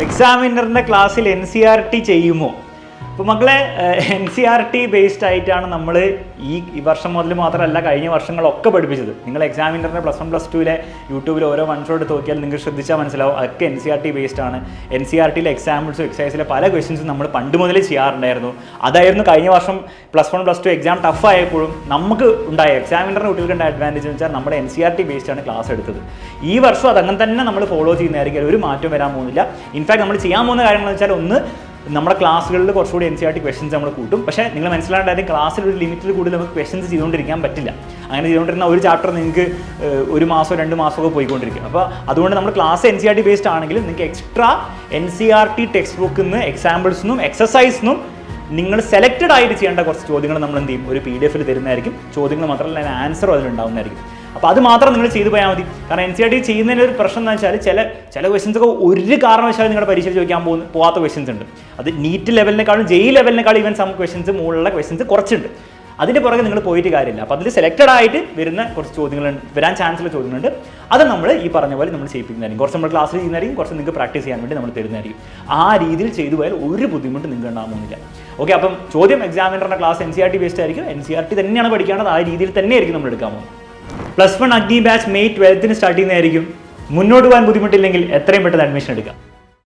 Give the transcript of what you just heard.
എക്സാമിനറിൻ്റെ ക്ലാസ്സിൽ NCERT ചെയ്യുമോ? അപ്പോൾ മക്കളെ, NCERT ബേസ്ഡ് ആയിട്ടാണ് നമ്മൾ ഈ വർഷം മുതൽ മാത്രമല്ല കഴിഞ്ഞ വർഷങ്ങളൊക്കെ പഠിപ്പിച്ചത്. നിങ്ങൾ എക്സാമിനറിൻ്റെ +1 +2 യൂട്യൂബിൽ ഓരോ വൺഷോട്ട് നോക്കിയാൽ നിങ്ങൾക്ക് ശ്രദ്ധിച്ചാൽ മനസ്സിലാവും, അതൊക്കെ NCERT ബേസ്ഡ് ആണ്. NCERTയിലെ എക്സാമ്പിൾസും എക്സസൈസിലെ പല ക്വസ്റ്റ്യൻസും നമ്മൾ പണ്ട് മുതലേ ചെയ്യാറുണ്ടായിരുന്നു. അതായിരുന്നു കഴിഞ്ഞ വർഷം +1 +2 എക്സാം ടഫ് ആയപ്പോഴും നമുക്ക് ഉണ്ടായ എക്സാമിനറിൻ്റെ കുട്ടികൾക്ക് അഡ്വാൻറ്റേജ് എന്ന് വെച്ചാൽ നമ്മുടെ NCERT ബേസ്ഡ് ആണ് ക്ലാസ് എടുത്തത്. ഈ വർഷം അതങ്ങനെ തന്നെ നമ്മൾ ഫോളോ ചെയ്യുന്നതായിരിക്കും, ഒരു മാറ്റം വരാൻ പോകുന്നില്ല. ഇൻഫാക്ട് നമ്മൾ ചെയ്യാൻ പോകുന്ന കാര്യങ്ങളെന്ന് വെച്ചാൽ, ഒന്ന്, നമ്മുടെ ക്ലാസ്സുകളിൽ കുറച്ചുകൂടി NCERT ക്വസ്റ്റൻസ് നമ്മൾ കൂട്ടും. പക്ഷേ നിങ്ങൾ മനസ്സിലാണ്ടായിരിക്കും, ക്ലാസ്സിൽ ഒരു ലിമിറ്റിൽ കൂടുതൽ നമുക്ക് ക്വസ്റ്റൻസ് ചെയ്തുകൊണ്ടിരിക്കാൻ പറ്റില്ല. അങ്ങനെ ചെയ്തുകൊണ്ടിരുന്ന ഒരു ചാപ്റ്റർ നിങ്ങൾക്ക് 1 മാസമോ 2 മാസമോ പോയിക്കൊണ്ടിരിക്കും. അപ്പോൾ അതുകൊണ്ട് നമ്മൾ ക്ലാസ് NCERT ബേസ്ഡ് ആണെങ്കിൽ നിങ്ങൾക്ക് എക്സ്ട്രാ NCERT ടെക്സ്റ്റ് ബുക്കിൽ നിന്ന് എക്സാമ്പിൾസിനും എക്സസൈസിനും നിങ്ങൾ സെലക്റ്റഡ് ആയിട്ട് ചെയ്യേണ്ട കുറച്ച് ചോദ്യങ്ങൾ നമ്മൾ എന്ത് ചെയ്യും, ഒരു PDF തരുന്നതായിരിക്കും. ചോദ്യങ്ങൾ മാത്രമല്ല, അതിന് ആൻസറും അതിലുണ്ടാവുന്നതായിരിക്കും. അപ്പോൾ അത് മാത്രം നിങ്ങൾ ചെയ്തു പോയാൽ മതി. കാരണം NCERT ചെയ്യുന്നതിന് ഒരു പ്രശ്നം എന്ന് വെച്ചാൽ, ചില ക്വസ്റ്റൻസ് ഒക്കെ ഒരു കാരണവശാലും നിങ്ങളുടെ പരീക്ഷയിൽ ചോദിക്കാൻ പോകാത്ത ക്വസ്റ്റൻസ് ഉണ്ട്. അത് നീറ്റ് ലെവലിനേക്കാളും JEE ലെവലിനേക്കാളും ഈവൻ സം ക്വസ്റ്റൻസ് മുകളിലുള്ള ക്വസ്റ്റൻസ് കുറച്ചുണ്ട്. അതിൻ്റെ പുറകെ നിങ്ങൾ പോയിട്ട് കാര്യമില്ല. അപ്പോൾ അതിൽ സെലക്റ്റഡ് ആയിട്ട് വരുന്ന കുറച്ച് ചോദ്യങ്ങളുണ്ട്, വരാൻ ചാൻസുള്ള ചോദ്യങ്ങളുണ്ട്. അത് നമ്മൾ ഈ പറഞ്ഞ പോലെ നമ്മൾ ചെയ്യിപ്പിക്കുന്നതായിരിക്കും. കുറച്ച് നമ്മൾ ക്ലാസ്സിൽ ചെയ്യുന്നതായിരിക്കും, കുറച്ച് നിങ്ങൾക്ക് പ്രാക്ടീസ് ചെയ്യാൻ വേണ്ടി നമ്മൾ തരുന്നതായിരിക്കും. ആ രീതിയിൽ ചെയ്തു പോയാൽ ഒരു ബുദ്ധിമുട്ട് നിങ്ങൾക്ക് ഉണ്ടാകുന്നില്ല. ഓക്കെ, അപ്പം ചോദ്യം എക്സാമിനറിൻ്റെ ക്ലാസ് NCERT ബേസ്ഡ് ആയിരിക്കും. NCERT തന്നെയാണ് പഠിക്കേണ്ടത്, ആ രീതിയിൽ തന്നെയായിരിക്കും നമ്മൾ എടുക്കാൻ പോകുന്നത്. +1 അഗ്നി ബാച്ച് May 12 സ്റ്റാർട്ട് ചെയ്യുന്നതായിരിക്കും. മുന്നോട്ട് പോകാൻ ബുദ്ധിമുട്ടില്ലെങ്കിൽ എത്രയും പെട്ടെന്ന് അഡ്മിഷൻ എടുക്കാം.